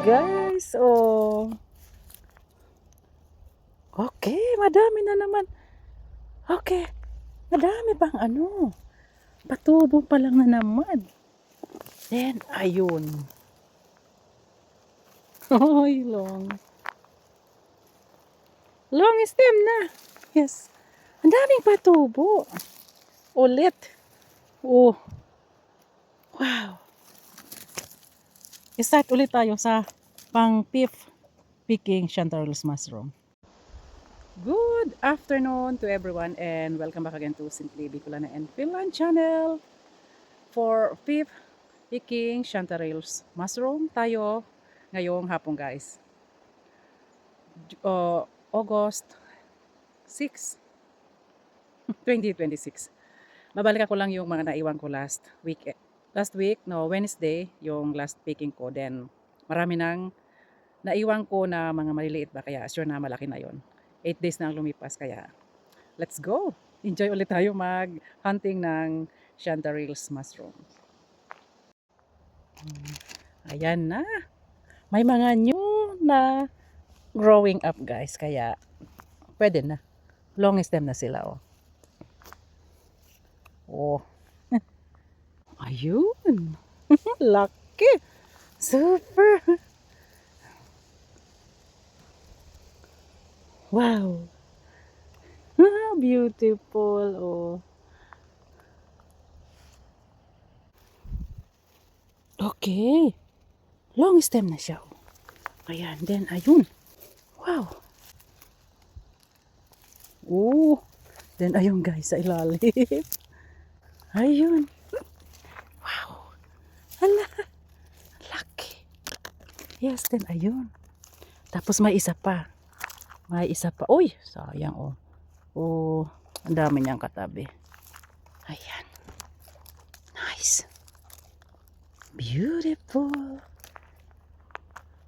guys. Oh. Okay, madami na naman. Okay. Madami pang ano. Patubo pa lang na naman. Then, ayun. Hoy, long. Long stem na. Yes. Ang daming patubo. Ulit. Oh. Wow. I-start ulit tayo sa pang fifth picking chanterelles mushroom. Good afternoon to everyone and welcome back again to Simply Bicolana and Finland channel. For fifth picking chanterelles mushroom tayo ngayong hapon guys. August 6, 2026. Babalik ako lang yung mga naiwan ko last week, Wednesday, yung last picking ko. Then, marami nang naiwan ko na mga maliliit ba, kaya sure na malaki na yon. 8 days na ang lumipas, kaya let's go! Enjoy ulit tayo mag-hunting ng chanterelles mushroom. Ayan na. May mga new na growing up guys, kaya pwede na. Long stem na sila, oh. Oh. Ayun. Lucky. Super. Wow. Beautiful. Oh. Okay. Long stem na siya. Oh. Ayan. Then, ayun. Wow. Oh. Then, ayun guys, sa ilalim. Ayun. Wow. Hala. Lucky. Yes, then, ayun. Tapos may isa pa. May isa pa. Uy, sayang oh. Oh, ang dami niyang katabi. Ayan. Nice. Beautiful.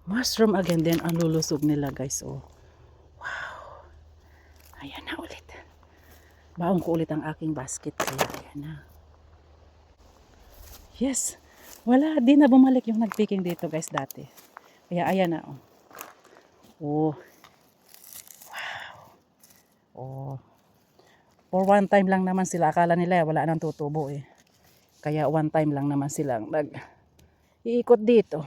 Mushroom again din ang lulusog nila guys. Oh. Wow. Ayan na ulit. Baong ko ulit ang aking basket. Kaya ayan na. Yes. Wala. Di na bumalik yung nagpicking dito guys dati. Kaya ayan na. Oh. Oh. Wow. Oh. For one time lang naman sila. Akala nila wala nang tutubo eh. Kaya one time lang naman silang iikot dito.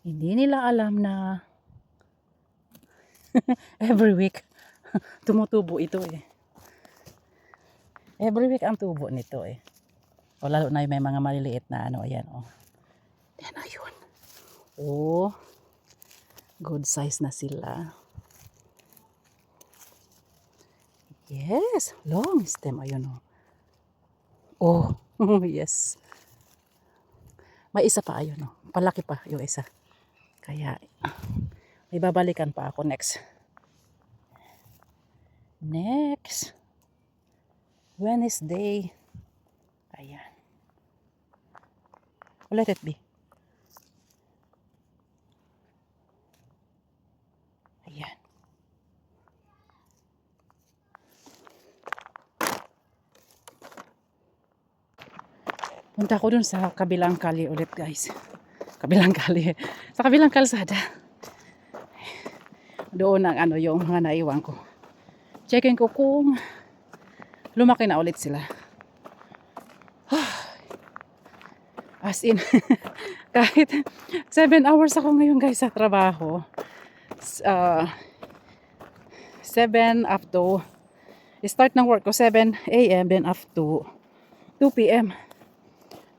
Hindi nila alam na every week tumutubo ito eh. Every week ang tubo nito eh. O lalo na may mga maliliit na ano, ayan oh. Yan ayun. Oh. Good size na sila. Yes, long stem ayun oh. Oh, yes. May isa pa ayun oh. Palaki pa yung isa. Kaya may babalikan pa ako next. Wednesday. Ayan. Let it be. Ayan. Punta ko dun sa kabilang kali ulit guys. Kabilang kali. Sa kabilang kalsada. Doon ang ano yung mga naiwan ko. Checkin ko kung lumaki na ulit sila. As in, kahit 7 hours ako ngayon guys sa trabaho. 7 up to, start ng work ko 7 a.m. then up to 2 p.m.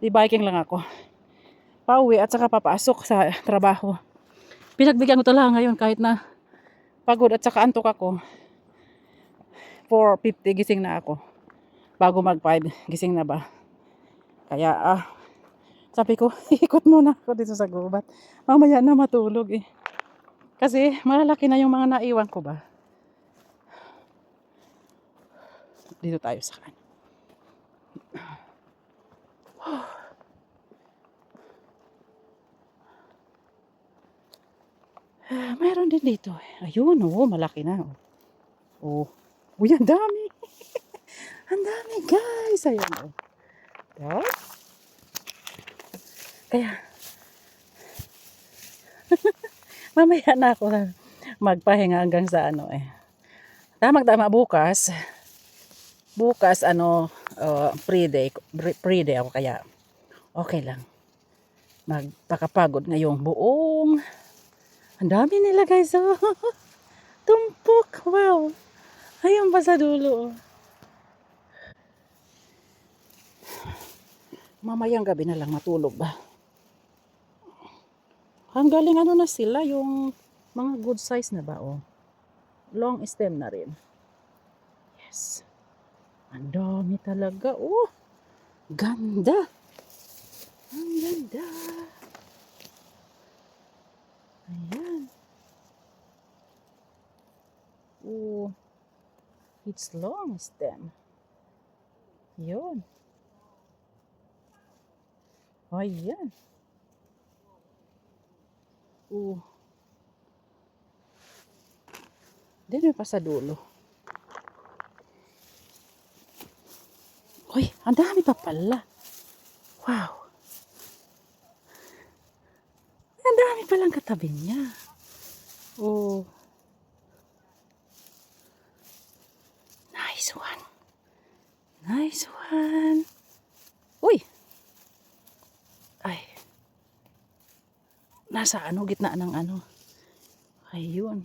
Di biking lang ako. Pauwi at saka papasok sa trabaho. Pinagbigyan ko talaga ngayon kahit na pagod at saka antok ako. 4:50 gising na ako. Bago mag 5 gising na ba. Kaya sabi ko, ikot muna ako dito sa gubat. Mamaya na matulog eh. Kasi malalaki na yung mga naiwan ko ba. Dito tayo sa kan. Mayroon din dito. Ayun, oh, malaki na. Oh. Uy, ang dami. Ang dami, guys. Ayun, oh. Kaya mamaya na ako magpahinga hanggang sa ano eh. Tamang-tama bukas. Bukas ano, pre-day ako kaya okay lang. Magpakapagod ngayong buong. Ang dami nila guys. Oh. Tumpok. Wow. Ayun pa sa dulo. Mamayang gabi na lang matulog ba. Hanggaling ano na sila yung mga good size na ba oh. Long stem na rin. Yes. Ang dami talaga. Oh. Ganda. Ang ganda. Ayan. Oh. It's long stem. Yun. Ayan. Oh. Dito pa sa dulo. Hoy, ang dami pa pala. Wow. Ang dami palang katabi niya. Oh. Nice one. Nice one. Uy. Ay. Nasa ano, gitna ng ano. Ayun.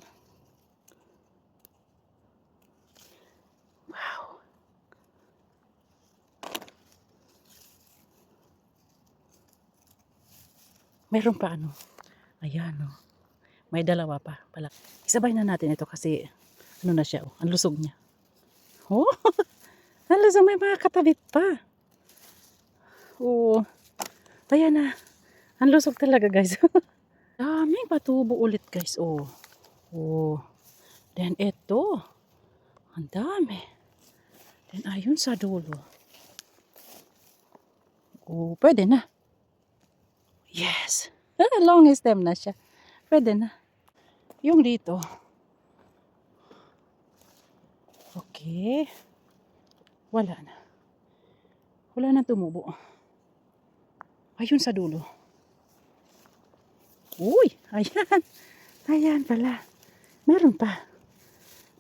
Wow. Meron pa ano. Ayan oh. May dalawa pa pala. Isabay na natin ito kasi ano na siya oh. Ang lusog niya. Oh. Ang lusog, may mga katabit pa. Oh. Ayan na. Ang lusog talaga guys. Daming patubo ulit guys. Oh. Oh. Then ito. Ang dami. Then ayun sa dulo. Oh, pwede na. Yes. Long stem na siya. Pwede na. Yung dito. Okay. Wala na. Wala na tumubo. Ayun sa dulo. Uy, ayan. Ayan pala. Meron pa.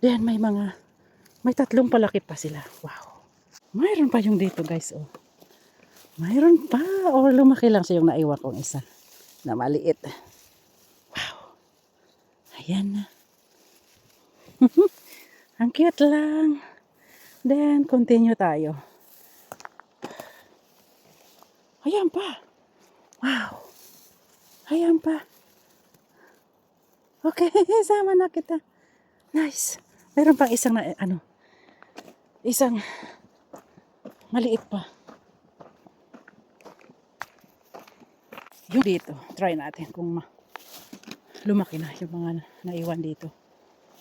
Then may tatlong palaki pa sila. Wow. Mayroon pa yung dito guys. Oh. Mayroon pa. O lumaki lang siya yung naiwan kong isa. Na maliit. Wow. Ayan na. Ang cute lang. Then continue tayo. Ayan pa. Wow. Ayan pa. Okay, sama na kita. Nice. Meron pang isang na, ano, isang maliit pa. Yung dito, try natin kung lumaki na yung mga naiwan dito.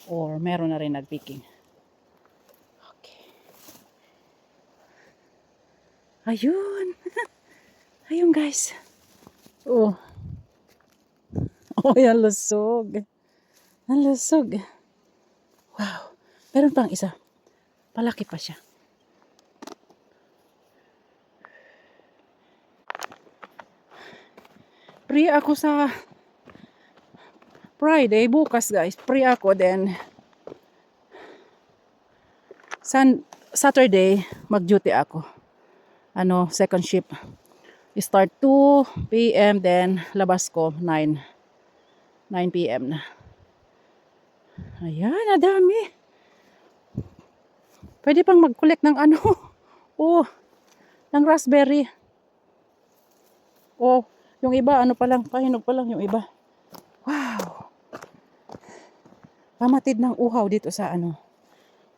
Or meron na rin nagpicking. Okay. Ayun. Ayun guys. Oh. Oh, yan lusog. Ang lusog. Wow. Meron pang isa. Palaki pa siya. Free ako sa Friday. Bukas guys. Free ako. Then Saturday mag-duty ako. Ano, second shift. Start 2 p.m. Then labas ko 9 p.m. na. Ayan, nadami. Pwede pang mag-collect ng ano. Oh, ng raspberry. Oh, yung iba, ano pa lang, pahinog pa lang yung iba. Wow. Pamatid ng uhaw dito sa ano,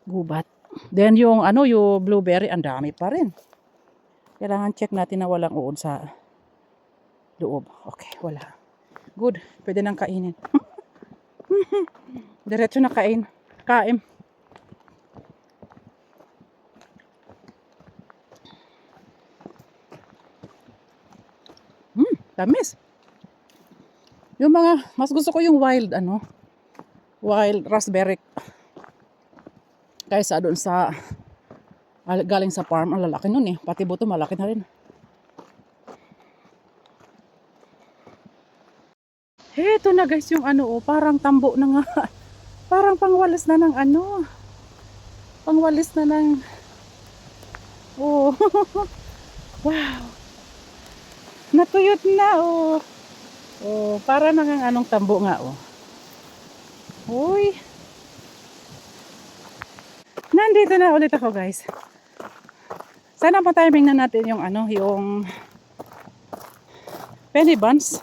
gubat. Then yung ano, yung blueberry, ang dami pa rin. Kailangan check natin na walang uod sa loob. Okay, wala. Good, pwede nang kainin. Diretso na kain. Kain. Tamis. Yung mga, mas gusto ko yung wild, ano, wild raspberry. Kaysa doon sa, galing sa farm, ang lalaki nun eh. Pati buto, malaki na rin. Eto na guys yung ano oh, parang tambo na nga. Parang pangwalis na ng ano. Pangwalis na ng oh. Wow. Natuyot na oh. Oh, para nang anong tambo nga oh. Uy. Nandito na ulit ako guys. Sana pa timing na natin yung ano, yung penny buns.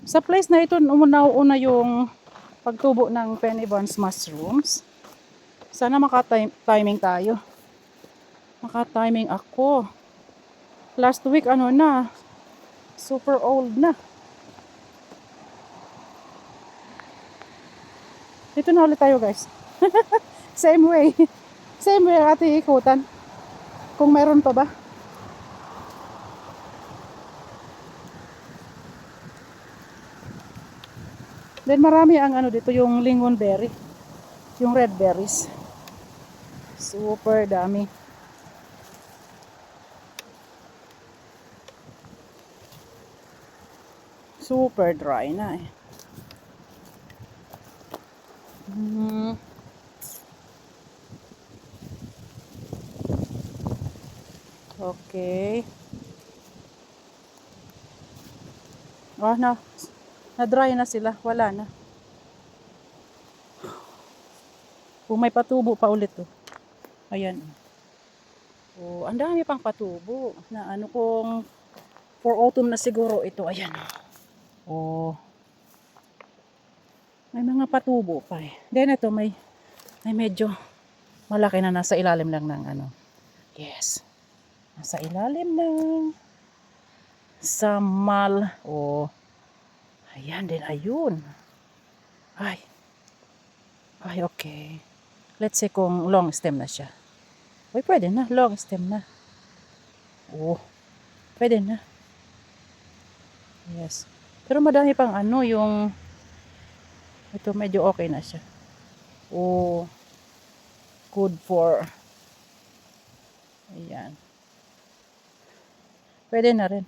Sa place na ito, una yung pagtubo ng penny buns mushrooms. Sana maka-timing tayo. Maka-timing ako. Last week, ano na, super old na. Dito na ulit tayo guys. Same way. Same way ang ating ikutan. Kung meron pa ba. Then marami ang ano dito, yung lingonberry. Yung red berries. Super dami. Super dry na eh. Okay. Oh, na-dry na sila. Wala na. Kung may patubo pa ulit to. Ayan. Oh, ang dami pang patubo. Na ano kung for autumn na siguro ito. Ayan. Oh. May mga patubo pa eh. Then ito may medyo malaki na nasa ilalim lang ng ano. Yes. Nasa ilalim ng samal. Oh. Ayan din. Ayun. Ay. Ay, okay. Let's see kung long stem na siya. Uy, pwede na. Long stem na. Oh. Pwede na. Yes. Pero madami pang ano yung ito medyo okay na siya. Oh. Good for ayan. Pwede na rin.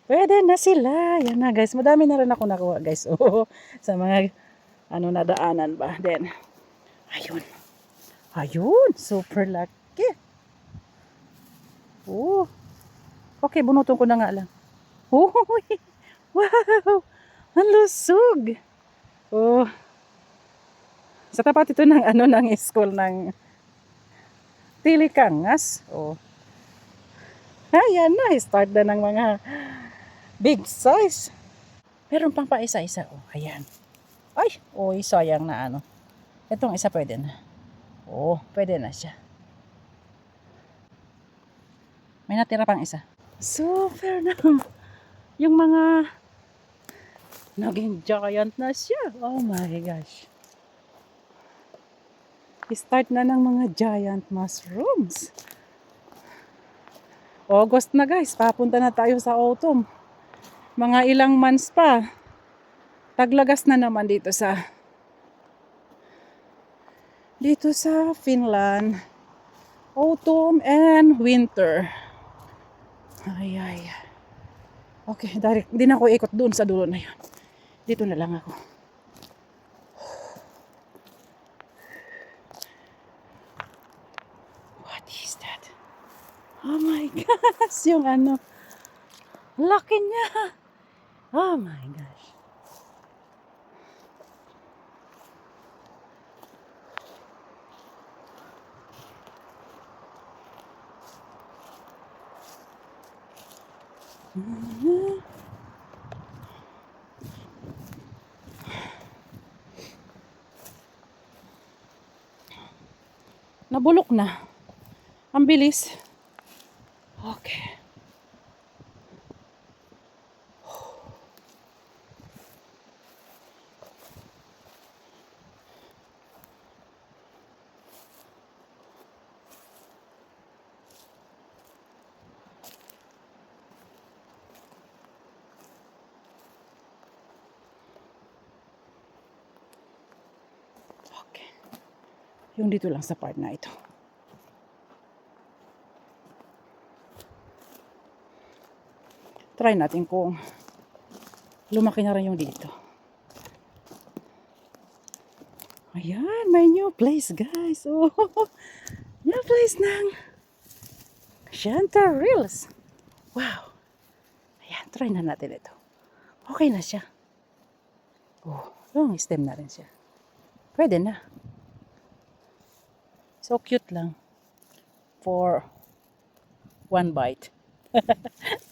Pwede na sila. Yan na guys. Madami na rin ako nakuha guys. Oh, sa mga ano nadaanan ba. Then, ayun. Ayun. Super lucky. Oh. Okay, bunutin ko na nga lang. Oh, wow. Ang lusog. Oh. Sa tapat ito ng ano ng school ng Tilikangas. Oh. Ayan na. Start na ng mga big size. Meron pang pa isa-isa. Oh, ayan. Ay, oy, sayang na ano. Itong isa pwede na. Oh, pwede na siya. May natira pang isa. Super na. Yung mga naging giant na siya. Oh my gosh. Start na ng mga giant mushrooms. August na guys. Papunta na tayo sa autumn. Mga ilang months pa. Taglagas na naman dito sa Finland. Autumn and winter. Ay. Okay, direct. Hindi na ako ikot doon sa dulo na yun. Dito na lang ako. What is that? Oh my gosh, yung ano. Laki niya. Oh my gosh. Nabulok na. Ang bilis. Okay. Yung dito lang sa part na ito. Try natin kung lumaki na rin yung dito. Ayan, may new place guys. Oh, new place ng Chanterelles. Wow. Ayan, try na natin ito. Okay na siya. Oh, long stem na rin siya. Pwede na. So cute lang. For one bite.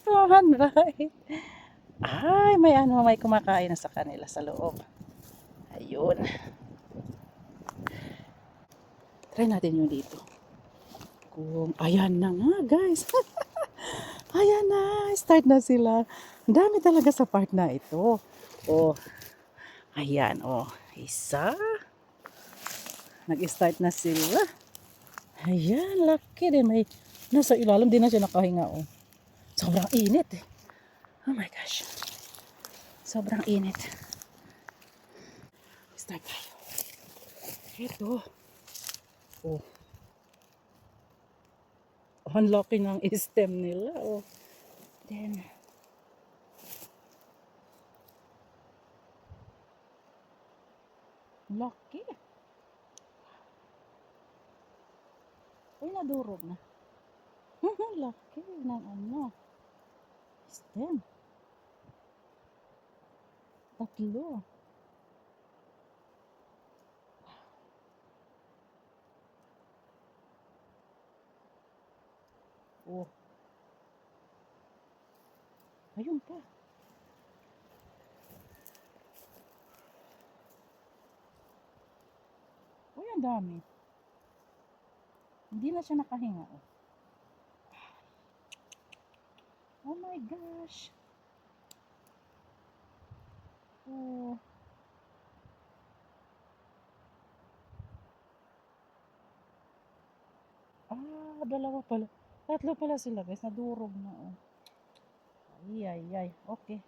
For one bite. Ay, may kumakain na sa kanila sa loob. Ayun. Try natin yung dito. Ayan na nga guys. Ayan na. Start na sila. Ang dami talaga sa part na ito. Oh. Ayan. Oh. Isa. Nag-start na sila. Ayan. Laki din. May nasa ilalim din na siya nakahinga. Oh. Sobrang init eh. Oh my gosh. Sobrang init. Start tayo. Ito. Oh. Ang laki ng stem nila. Oh. Then, laki. Uy, nadurog na. Laki ng ano. Stem. Tatlo. Oh. Ayun pa. Uy, ang dami. Hindi na siya nakahinga. Oh, oh my gosh. Oh. Dalawa pala. Tatlo pala sila guys. Nadurog na. Oh. Ay. Okay.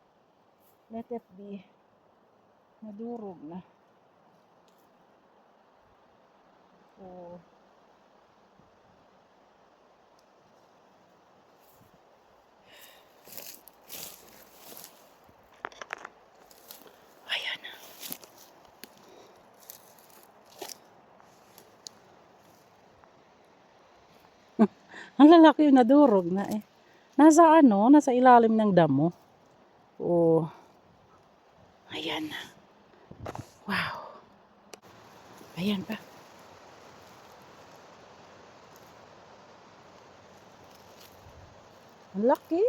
Let it be. Nadurog na. Oh. Ayan na. Ang lalaki yung nadurog na eh. Nasa ilalim ng damo. Oh. Ayan na. Wow. Ayan pa. Ang laki.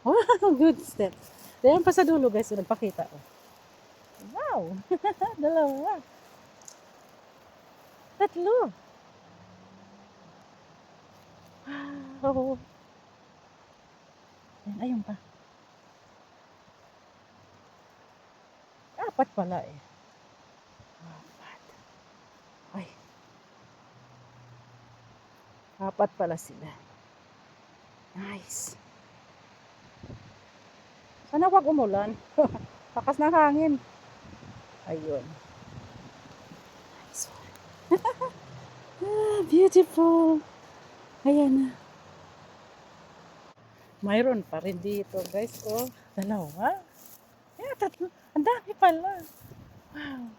Wow, good step. Ayan pa sa dulo guys, nagpakita. Oh. Wow. Dalawa. Tatlo. Wow. Ayun pa. Apat pala eh. Apat. Ay. Apat pala sila. Nice. Sana wag umulan. Lakas ng hangin. Ayun. Nice. Beautiful. Ayan na. Mayroon pa rin dito guys. Oh, dalawa. Tatlo. Ang dami pala. Wow.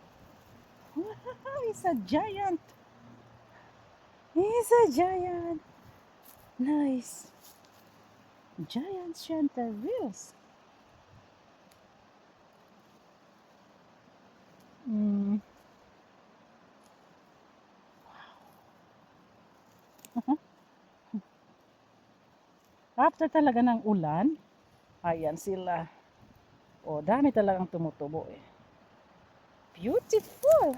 Wow, it's a giant. It's a giant. Nice. Giant Chanterelles. Wow. After talaga ng ulan, ayan sila. Oh, dami talagang tumutubo eh. Beautiful.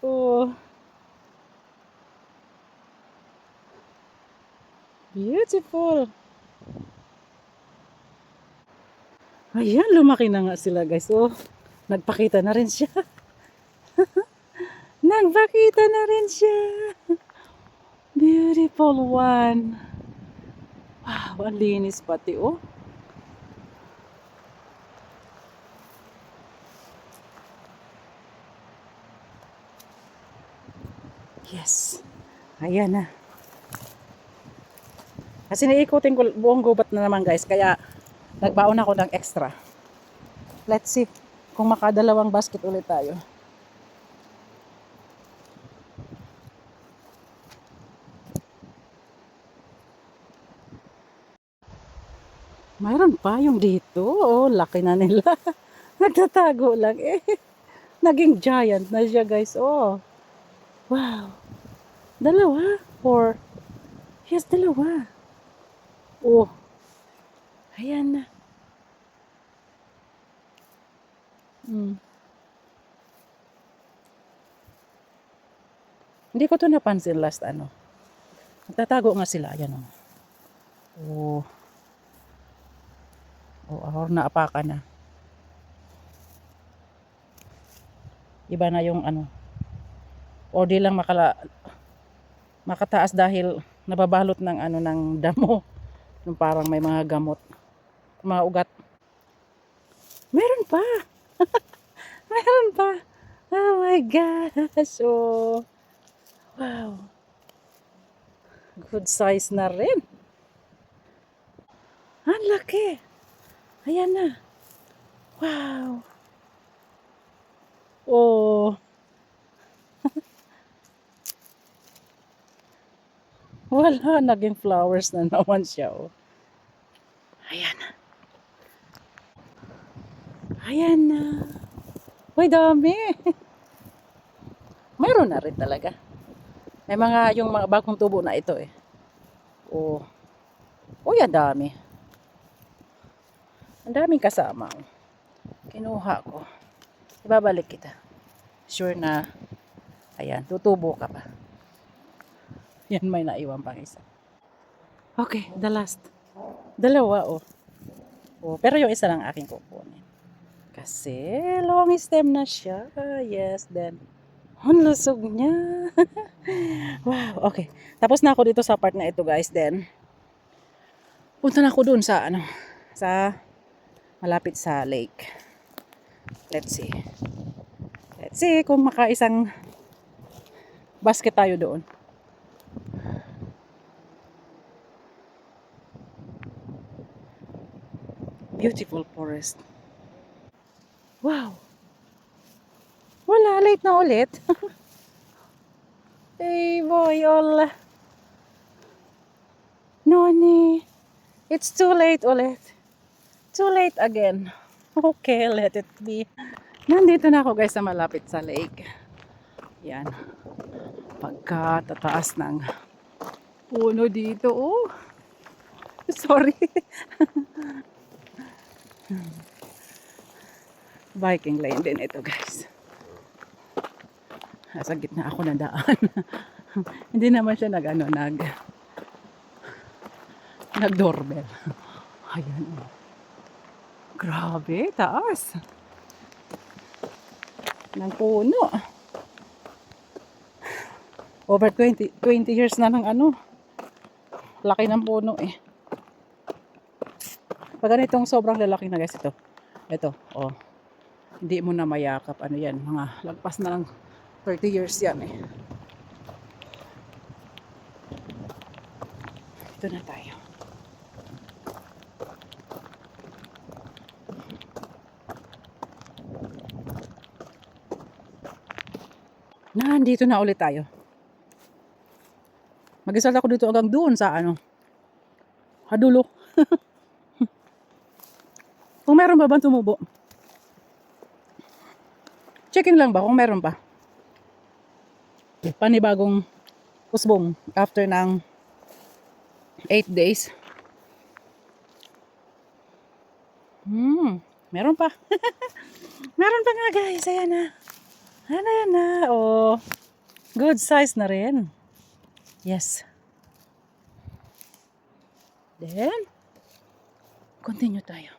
Oh. Beautiful. Ayan, lumaki na nga sila guys. Oh, nagpakita na rin siya. Nagpakita na rin siya. Beautiful one. Wow, ang linis pati oh. Yes. Ayan na. Kasi niikutin ko buong gubat na naman guys, kaya nagbaon ako ng extra. Let's see kung makadalawang basket ulit tayo. Mayroon pa yung dito. Oh, laki na nila. Nagtatago lang eh. Naging giant na siya guys. Oh. Wow. Dalawa. Or, yes, dalawa. Oh. Ayan na. Hmm. Hindi ko to napansin last ano. Nagtatago nga sila. Ayan oh. Oh. Oh, naapakan na. Iba na yung ano. O di lang makataas dahil nababalot ng ano ng damo. Yung parang may mga gamot. Mga ugat. Meron pa. Meron pa. Oh my gosh. Oh. Wow. Good size na rin. Ang laki. Ayan na. Wow. Oh. Wala. Naging flowers na naman siya. Oh. Ayan na. Ayan na. Uy, dami. Mayroon na rin talaga. May mga, yung mga bagong tubo na ito eh. Oh. Uy, ang dami. Ang daming kasama. Kinuha ko. Ibabalik kita. Sure na, ayan, tutubo ka pa. Yan, may naiwan pang isa. Okay, the last. Dalawa, oh. Oh, pero yung isa lang aking kukunin. Kasi long stem na siya. Yes, then. Ang lusog niya. Wow, okay. Tapos na ako dito sa part na ito, guys. Then, punta na ako dun sa, ano, sa malapit sa lake. Let's see. Let's see kung makaisang basket tayo doon. Beautiful forest. Wow. Wala, late na ulit. Hey boy, all. Noni. It's too late ulit. Too late again. Okay, let it be. Nandito na ako guys sa malapit sa lake. Yan. Pagkatataas ng puno dito. Oh. Sorry. Biking lane din ito guys. Nasa gitna ako ng daan. Hindi naman siya nag-doorbell. Ayan. Grabe, taas. Ng puno. Over 20 years na ng ano. Laki ng puno eh. Pag ganitong sobrang lalaki na guys ito. Ito, oh. Hindi mo na mayakap. Ano yan, mga lagpas na lang 30 years yan eh. Ito na tayo. Nandito na ulit tayo. Mag-isal ako dito hanggang doon sa ano. Hadulo. Kung meron ba bang tumubo? Checking lang ba kung meron pa. Panibagong usbong after ng 8 days. Meron pa. Meron pa nga guys. Ayan na. Ayan na. Oh. Good size na rin. Yes. Then, continue tayo.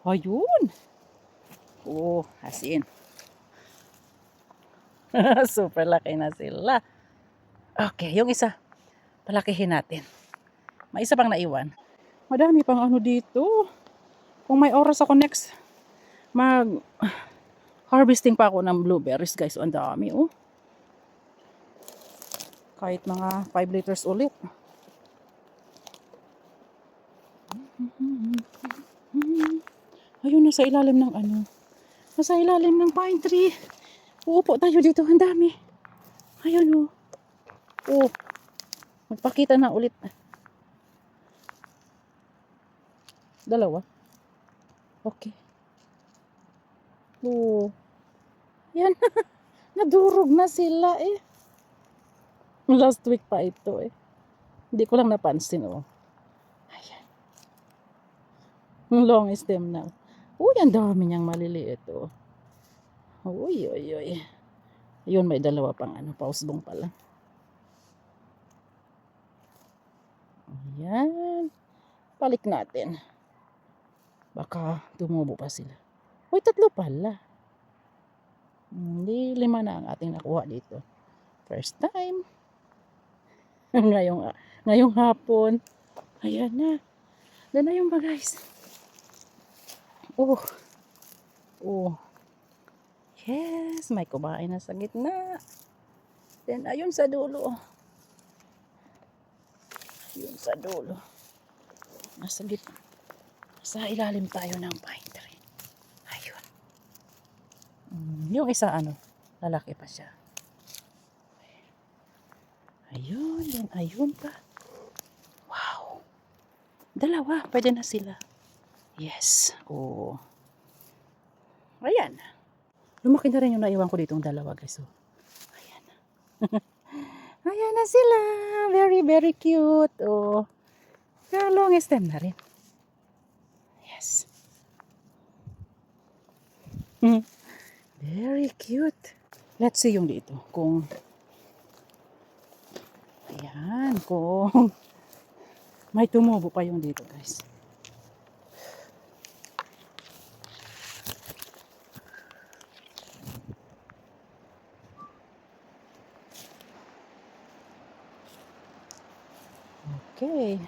Ayun. Oh, as in. Super laki na sila. Okay, yung isa. Palakihin natin. May isa pang naiwan. Madami pang ano dito. Kung may oras ako next, harvesting pa ako ng blueberries guys. Ang dami oh. Kahit mga 5 liters ulit. Ayun, nasa ilalim ng ano. Nasa ilalim ng pine tree. Uupo tayo dito. Ang dami. Ayun, oh. Oh. Magpakita na ulit. Dalawa. Okay. Oh. Yan. Nadurog na sila eh. Last week pa ito eh. Hindi ko lang napansin oh. Ayan. Ang long stem na. Uy, ang dami niyang maliliit oh. Uy, uy, uy. Ayun, may dalawa pang ano, pausbong pala. Ayan. Balik natin. Baka tumubo pa sila. Uy, 3 pala. Hindi, 5 na ang ating nakuha dito. First time. ngayong hapon. Ayan na. Doon na yung ba guys. Oh. Oh. Yes, may kumain na sa gitna. Then ayun sa dulo. Ayun sa dulo. Nasa gitna. Sa ilalim tayo ng pine tree. Ayun. Yung isa ano, lalaki pa siya. Ayun, then ayun pa. Wow. Dalawa, pwede na sila. Yes. Oh. Ayan. Lumaki na rin yung naiwan ko ditong dalawa guys. Oh. Ayan. Ayan na sila. Very, very cute. Oh. Long stem na rin. Yes. Very cute. Let's see yung dito. Kung ayan. Kung may tumubo pa yung dito guys. Okay.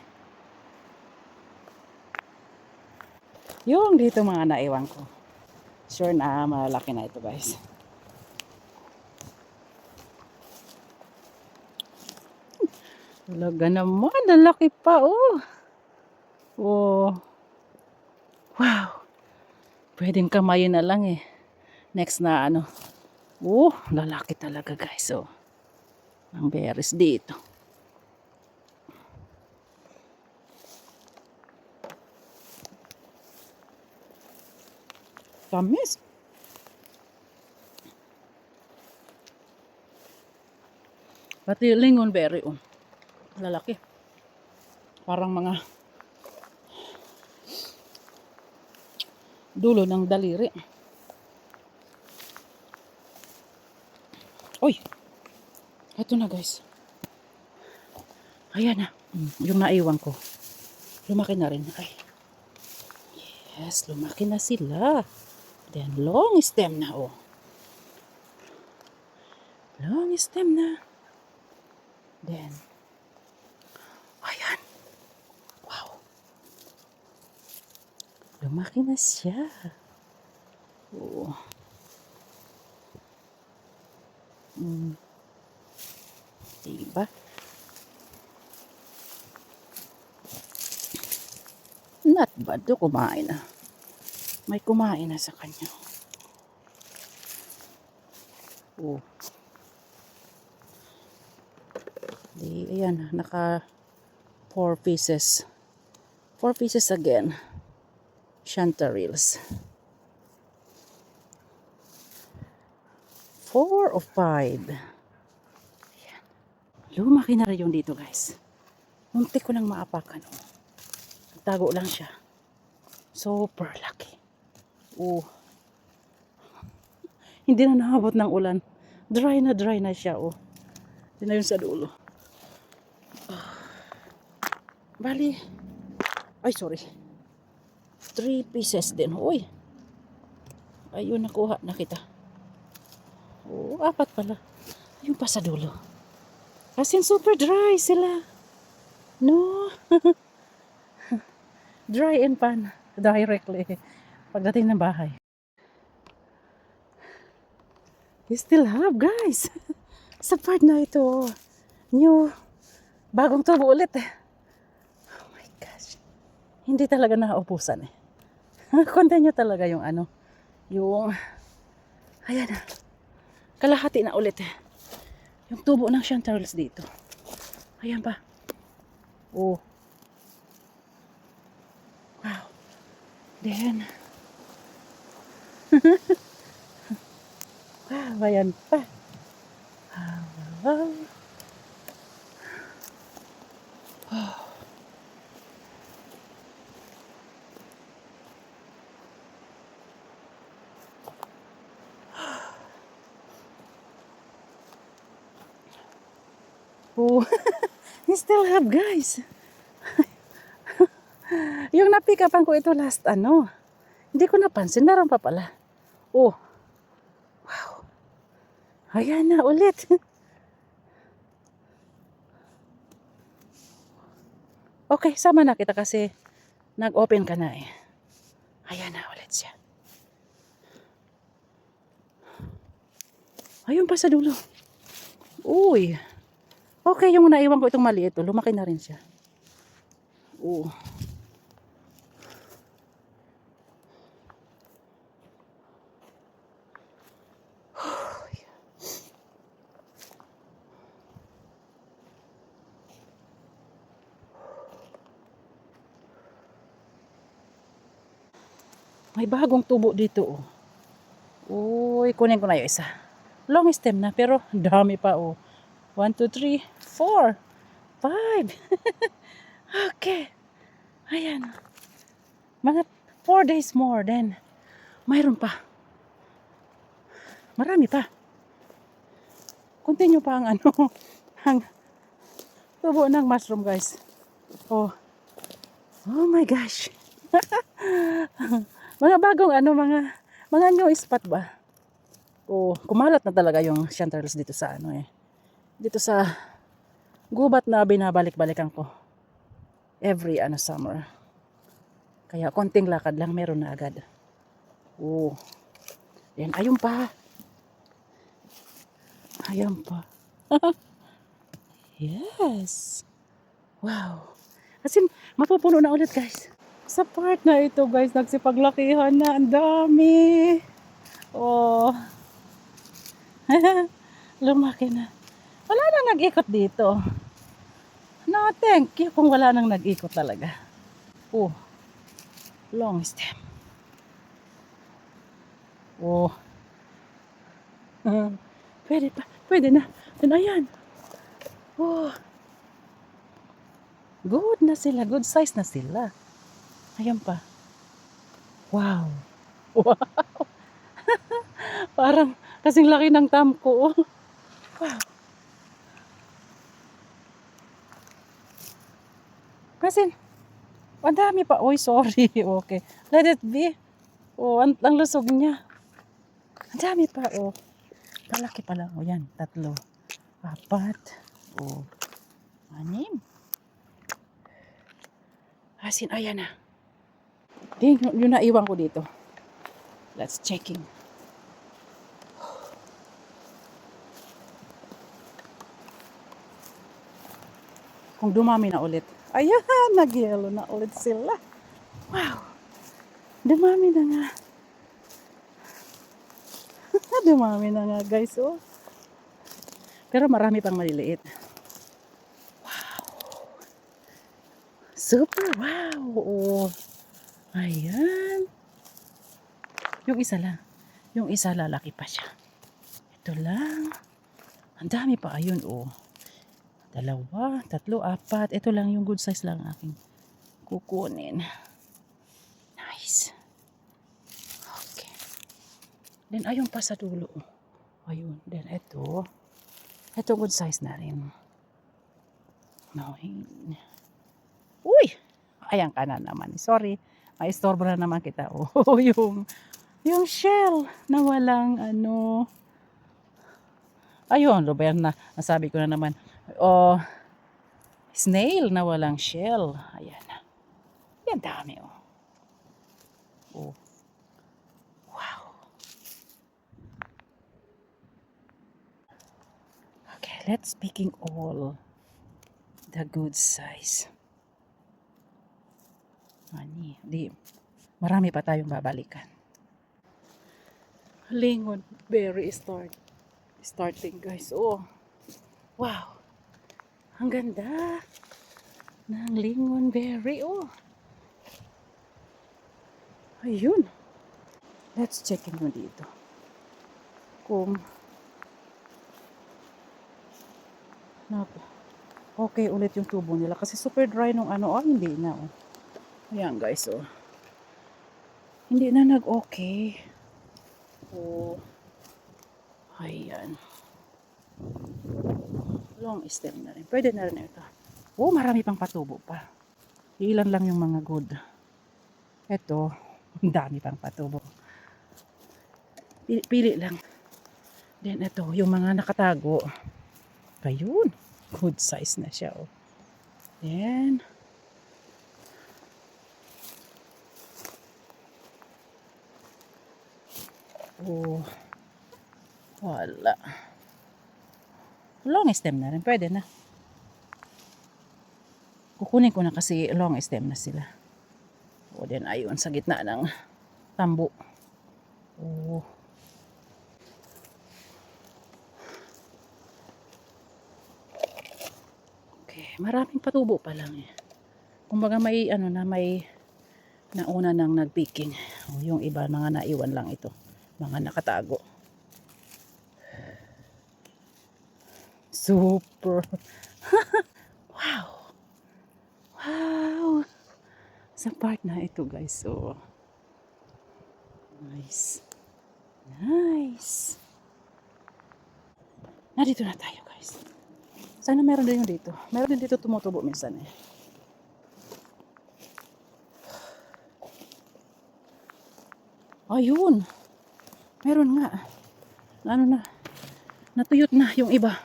Yung dito mga naiwan ko. Sure na malaki na ito guys. Talaga naman, ang laki pa oh. Oh. Wow. Pwedeng kamayin na lang eh. Next na ano. Oh, lalaki talaga guys oh. Ang berries dito. Tamis. Pati lingon berry oh. Lalaki. Parang mga dulo ng daliri. Uy. Ito na guys. Ayan na. Yung naiwan ko. Lumaki na rin. Ay. Yes, lumaki na sila. Then long stem na oh. Long stem na. Then ayan. Wow. Lumaki na siya. Oh. Diba? Not bad. Kumain na. May kumain na sa kanya. Oh. Di, ayan. Naka 4 pieces. 4 pieces again. Chanterelles. 4 of 5. Ayan. Lumaki na rin yung dito guys. Munti ko lang maapakan. Oh. Tago lang siya. Super laki. Oh. Hindi na nahabot ng ulan. Dry na siya. Oh. Hindi na yun sa dulo. Bali. Ay, sorry. 3 pieces din. Uy. Ayun, nakuha na kita. Oh, 4 pala. Ayun pa sa dulo. As in, super dry sila. No. Dry and pan. Directly. Pagdating ng bahay. We still have, guys. Sa part na ito. New, bagong tubo ulit eh. Oh my gosh. Hindi talaga nakaupusan eh. Continue talaga yung ano, yung, ayan na, kalahati na ulit eh. Yung tubo ng chanterelles dito. Ayan pa. Oh. Wow. Then, wow, ayan pa. Wow. Oh. Oh. You still have, guys. Yung na-pick upan ko ito last ano. Hindi ko napansin, meron pa pala. Oh. Wow. Ayan na ulit. Okay, sama na kita kasi nag-open ka na eh. Ayan na ulit siya. Ayun pa sa dulo. Uy. Okay, yung naiwan ko itong maliit. Lumaki na rin siya. Oo. May bagong tubo dito oh. Uy, kunin ko na yung isa. Long stem na pero dami pa oh. 1, 2, 3, 4, 5. Okay. Ayan. Mga 4 days more then. Mayroon pa. Marami pa. Continue pa ang ano. Ang tubo ng mushroom guys. Oh. Oh my gosh. Mga bagong ano, mga new spot ba? Oh, kumalat na talaga yung chanterelles dito sa ano eh. Dito sa gubat na binabalik-balikan ko. Every ano summer. Kaya konting lakad lang meron na agad. Oh. Then ayun pa. Ayun pa. Yes. Wow. Kasi mapupuno na ulit guys. Sa part na ito guys, nagsipaglakihan na. Ang dami. Oh. Lumaki na. Wala nang nag-ikot dito. No, thank you kung wala nang nag-ikot talaga. Oh. Long stem. Oh. Pwede pa. Pwede na. And ayan. Oh. Good na sila. Good size na sila. Ayan pa. Wow. Wow. Parang kasing laki ng thumb ko. Oh. Wow. Kasi, ang dami pa. Oy, sorry. Okay. Let it be. Oh, ang lusog niya. Ang dami pa. Oh. Palaki pala. Oh, yan. 3, 4. Oh. 6. Asin, ayan na. Yung naiwan ko dito. Let's checking. Kung dumami na ulit. Ayan, nag-yellow na ulit sila. Wow. Dumami na nga. Dumami na nga guys. Oh. Pero marami pang maliliit. Wow. Super wow. Oh. Ayan. Yung isa lang. Yung isa lalaki pa siya. Ito lang. Ang dami pa. Ayun oh. 2, 3, 4. Ito lang yung good size lang aking kukunin. Nice. Okay. Then ayun pa sa dulo. Ayun. Then ito. Ito good size na rin. No. Uy! Ayan ka na naman. Sorry. Maistorbo na naman kita. Oh, yung shell na walang ano. Ayun, Robert na. Nasabi ko na naman. Oh, snail na walang shell. Ayan na. Yan dami oh. Oh. Wow. Okay, let's picking all. the good size. Ani, di, marami pa tayong babalikan. Lingon berry starting guys. Oh, wow. Ang ganda ng lingon berry. Oh, ayun. Let's check mo dito. Kung okay ulit yung tubo nila. Kasi super dry nung ano. Oh, hindi na. Oh. Ayan guys. Oh. Hindi na nag-okay. Oh. Ayan. Long stem na rin. Pwede na rin ito. Oh, marami pang patubo pa. Ilan lang yung mga good. Ito, ang dami pang patubo. Pili lang. Then ito, yung mga nakatago. Ayun. Good size na siya. Oh. Then, oh, wala. Long stem na rin. Pwede na. Kukunin ko na kasi long stem na sila. O, then ayun, sa gitna ng tambo. Oh. Okay, maraming patubo pa lang eh. Kumbaga may ano na, may nauna nang nagpicking. O, yung iba mga naiwan lang ito. Mga nakatago. Super. Wow. Wow. Sa part na ito guys. So, nice. Nice. Narito na tayo guys. Sana meron din yung dito. Meron din dito tumutubo minsan eh. Ayun. Meron nga. Ano na. Natuyot na yung iba.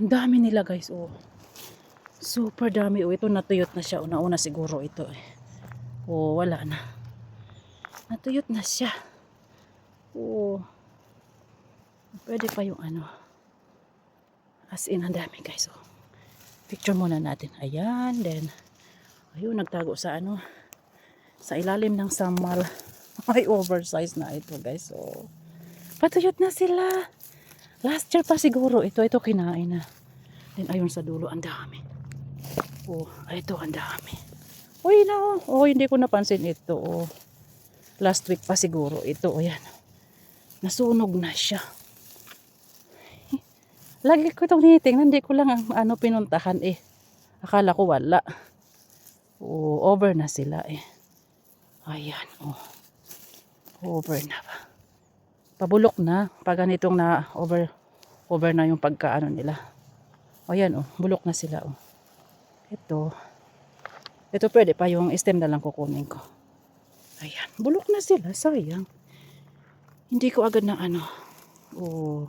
Ang dami nila guys. Oh. Super dami. Oh, ito natuyot na siya. Una-una siguro ito eh. Oh, wala na. Natuyot na siya. Oh. Pwede pa yung ano. As in, ang dami guys. Oh. Picture muna natin. Ayan. Then, ayun, nagtago sa ano. Sa ilalim ng samal. Ay, oversize na ito guys. So, patuyot na sila. Last year pa siguro. Ito kinain na. Then, ayun sa dulo. Ang dami. Oh, ito ang dami. Uy, no. Oh, hindi ko napansin ito. Oh. Last week pa siguro. Ito, oh, yan. Nasunog na siya. Lagi ko itong tinitingnan. Hindi ko lang ang ano pinuntahan eh. Akala ko wala. Oh, over na sila eh. Ayan, oh. Over na ba? Pabulok na. Pag ganitong na over na yung pagkaano nila. Ayan, oh. Bulok na sila, oh. Ito pwede pa yung stem na lang kukunin ko. Ayan. Bulok na sila. Sayang. Hindi ko agad na ano. Oh.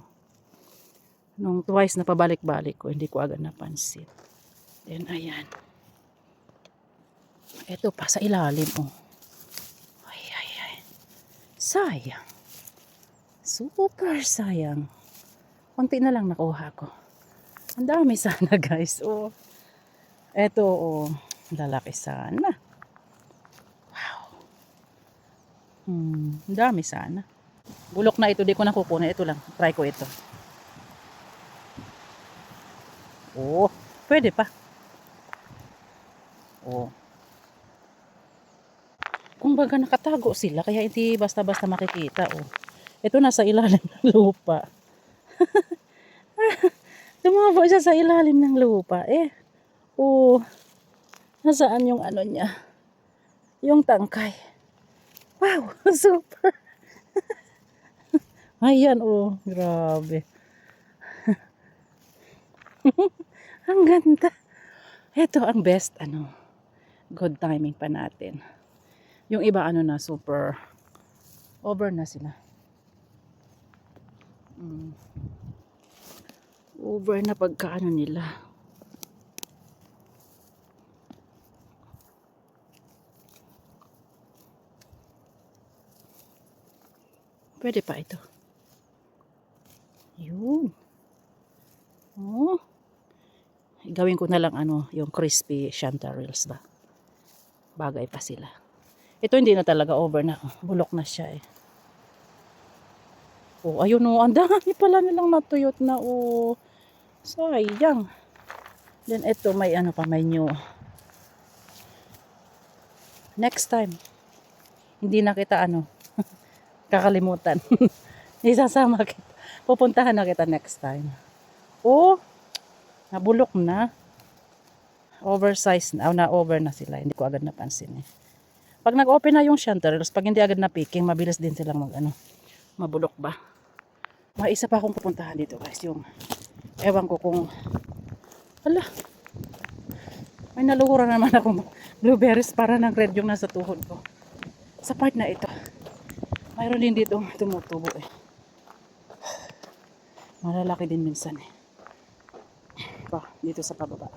Nung twice na pabalik-balik ko, hindi ko agad napansin. Then, ayan. Ito pa sa ilalim, oh. Ay. Sayang. Super sayang. Konti na lang nakuha ko. Ang dami sana, guys. Oh. Ito, oh. Lalaki sana. Wow. Ang dami sana. Bulok na ito, di ko na kukunin. Ito lang. Try ko ito. Oh, pwede pa. Oh. Kumbaga nakatago sila, kaya hindi basta-basta makikita. Oh. Ito nasa ilalim ng lupa. Tumabo siya sa ilalim ng lupa. Eh, oh, nasaan yung ano niya? Yung tangkay. Wow, super. Ayan, oh, grabe. Ang ganda. Ito ang best, ano, good timing pa natin. Yung iba, ano na, super over na sila. Over na pagkaano nila. Pwede pa ito. Yun. Oh. Gawin ko na lang ano, yung crispy chanterelles ba. Bagay pa sila. Ito hindi na talaga over na. Bulok na siya eh. Oh, ayun oh, ang dami pala nilang natuyot na oh. Sayang. Then ito may ano pa, may new. Next time, hindi na kita ano, kakalimutan. Isasama kita. Pupuntahan na kita next time. Oh, nabulok na. Oversized na, na-over na sila. Hindi ko agad napansin eh. Pag nag-open na yung chanterelles, pag hindi agad na picking, mabilis din silang mabulok ba. May isa pa akong pupuntahan dito guys, yung ewan ko kung hala, may naluhuran naman akong blueberries para ng red yung nasa tuhod ko. Sa part na ito, mayroon din dito tumutubo eh. Malalaki din minsan eh. Pa, dito sa pababa.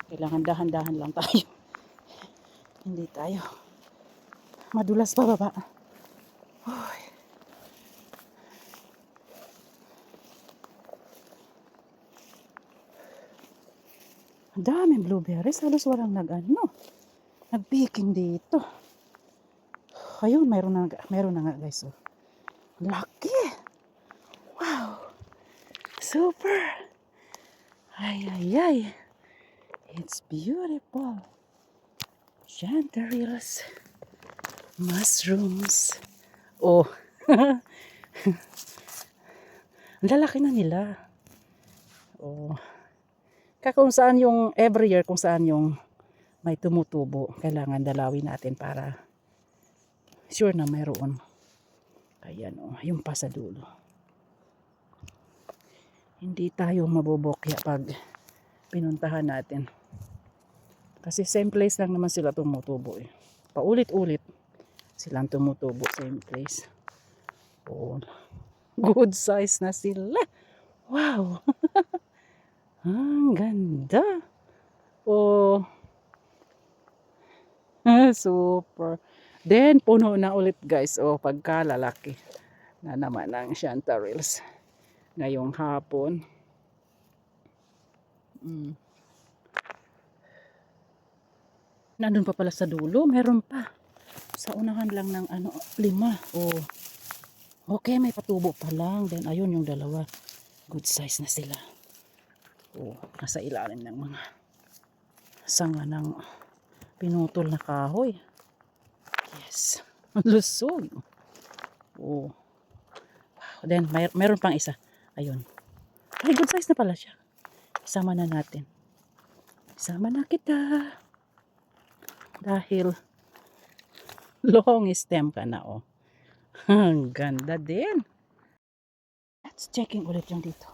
Kailangan dahan-dahan lang tayo. Hindi tayo madulas pababa. Uy. Ang daming blueberries. Halos walang nag-picking dito. Ayun, meron na nga guys. Oh. Lucky! Wow! Super! Ay, ay, ay. It's beautiful. Chanterelles. Mushrooms. Oh. Ang lalaki na nila. Oh. Kung saan yung every year, kung saan yung may tumutubo, kailangan dalawin natin para sure na mayroon. Ayan oh, yung pa sa dulo. Hindi tayo mabubokya pag pinuntahan natin. Kasi same place lang naman sila tumutubo eh. Paulit-ulit silang tumutubo, same place. Oh, good size na sila. Wow! Ang ganda. Oh. Super. Then, puno na ulit guys. Oh, pagkalalaki na naman ang chanterelles ngayong hapon. Nandun pa pala sa dulo. Meron pa. Sa unahan lang ng 5. Oh. Okay, may patubo pa lang. Then, ayun yung dalawa. Good size na sila. Oh, nasa ilalim ng mga sanga ng pinutol na kahoy. Yes. Lusog. Oh. Wow. Then, meron pang isa. Ayun. Ay, good size na pala siya. Isama na natin. Isama na kita. Dahil long stem ka na, oh. Ang ganda din. Let's checking ulit yung dito.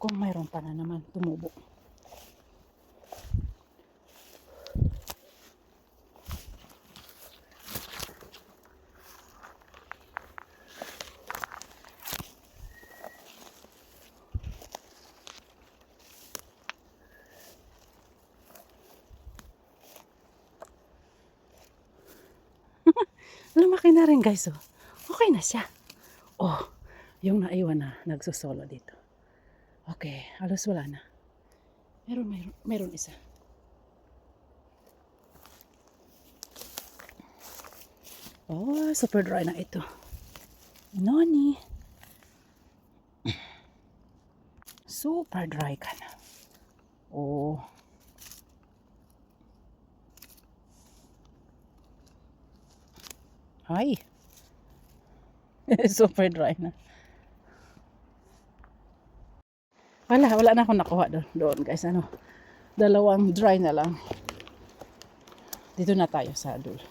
Kung mayroon pa na naman tumubo. Lumaki na rin guys, oh. Okay na siya. Oh, yung naiwan na nagsusolo dito. Okay, halos wala na. Meron isa. Oh, super dry na ito. Noni. Super dry ka na. Oh. Ay. Super dry na. Wala na akong nakuha doon guys. Dalawang dry na lang. Dito na tayo sa dulo.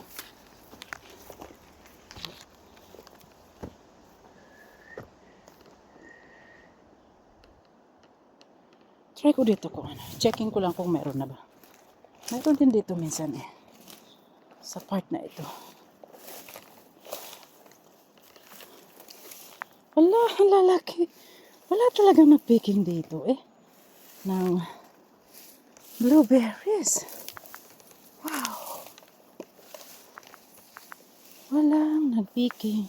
Try ko dito kung checking ko lang kung meron na ba. Meron din dito minsan eh. Sa part na ito. Wala, ang lalaki. Wala talagang nag-picking dito eh. Ng blueberries. Wow. Walang nag-picking.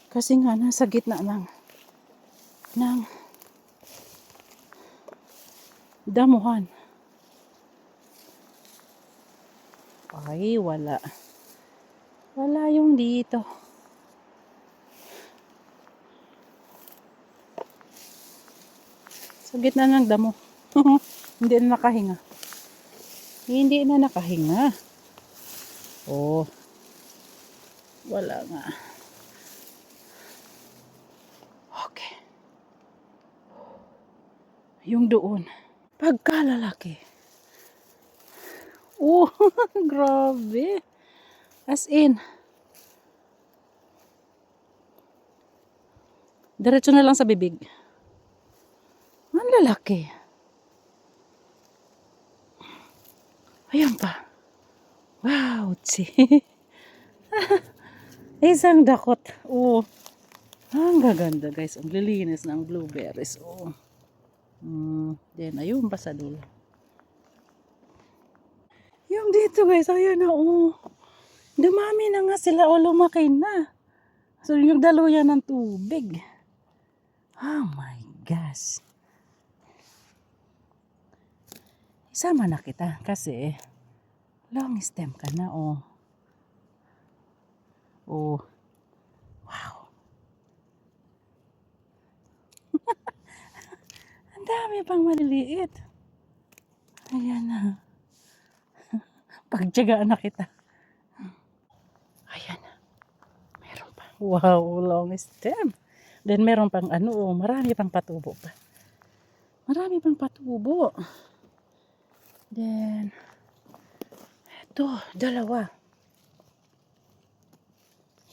Kasi nga nasa gitna ng ng damuhan. Ay, wala. Wala yung dito. Sa gitna ng damo. Hindi na nakahinga. Hindi na nakahinga. Oh, wala nga. Okay. Yung doon. Pagkalalaki. Oh, grabe. As in. Diretso na lang sa bibig. Ang lalaki. Ayan pa. Wow, tsi. Isang dakot. Oh. Ang gaganda guys. Ang lilinis ng blueberries. Oh. Then, ayun pa sa dulo. Yung dito guys. Ayun na. Oh. Dumami na nga sila. O lumaki na. So, yung daluyan ng tubig. Oh my gosh. Isama na kita. Kasi, long stem ka na. Oh. Oh. Wow. Ang dami pang maliliit. Ayan na. Pagtyagaan na kita. Ayan na. Meron pa. Wow, long stem. Then meron pang ano, marami pang patubo pa. Marami pang patubo. Then, ito, dalawa.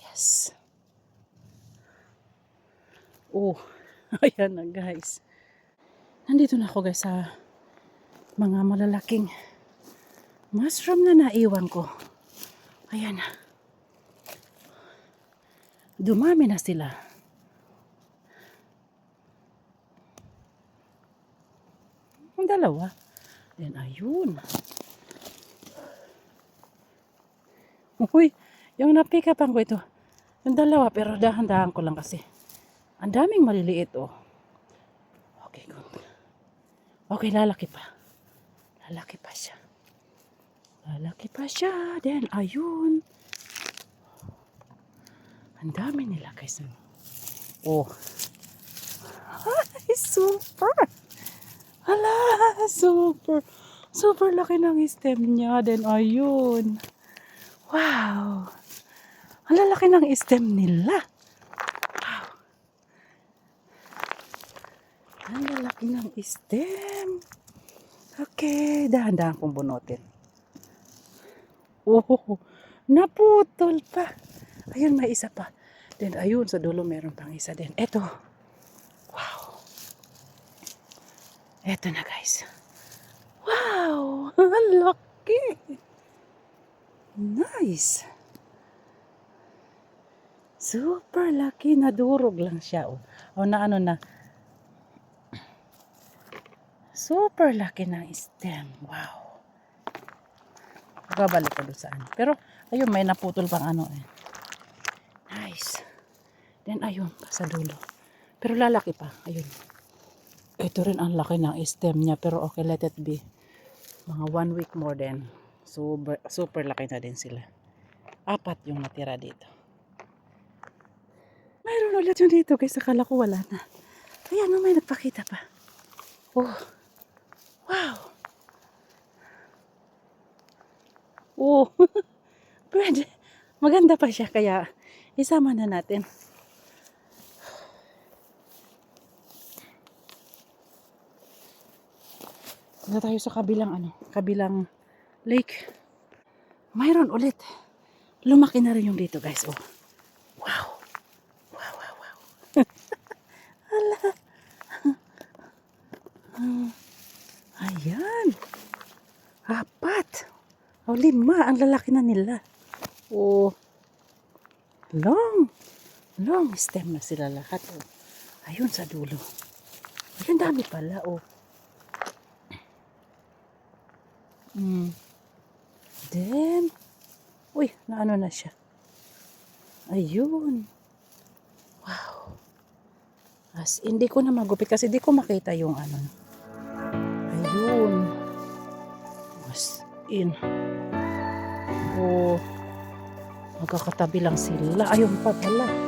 Yes. Oh, ayan na guys. Nandito na ako guys sa mga malalaking mushroom na naiwan ko. Ayan na. Dumami na sila. Ang dalawa. Then ayun. Uy, yung na-pick up ko ito. Yung dalawa pero dahan-dahan ko lang kasi. Ang daming maliliit oh. Okay, good. Okay, lalaki pa. Lalaki pa siya. Lalaki pa siya. Then ayun. Ang dami nila guys. Oh. Ay, super. Hala, super. Super laki ng stem niya. Then ayun. Wow. Ang lalaki ng stem nila. Wow. Ang lalaki ng stem. Okay, dahan-dahan kong bunutin. Oh, naputol pa. Ayun, may isa pa. Then ayun, sa dulo meron pang isa din. Eto. Wow. Eto na guys. Wow. Ang laki. Nice. Super laki. Nadurog lang siya. O na ano na. Super laki ng stem. Wow. Babalik ko doon saan. Pero, ayun, may naputol pang ano eh. Nice. Then, ayun, sa dulo. Pero lalaki pa. Ayun. Ito rin ang laki ng stem niya. Pero okay, let it be. Mga 1 week more din. Super, super laki na din sila. 4 yung natira dito. Mayroon ulit yung dito. Kaysa akala ko wala na. Ayan, may nagpakita pa. Oh. Wow. Oh. Pwede. Maganda pa siya. Kaya, isama na natin. Na tayo sa kabilang lake. Mayroon ulit. Lumaki na rin yung dito, guys. Oh. Wow. Wow, wow, wow. Hala. Ayan. 4. O 5. Ang lalaki na nila. Oh. Long stem na sila lahat. Oh. Ayun sa dulo. Ayun, dami pala. Oh. Then, uy, naano na siya. Ayun. Wow. As in, hindi ko na magupit kasi di ko makita yung ano. Ayun. As in. Oh, magkakatabi lang sila. Ayun pa pala.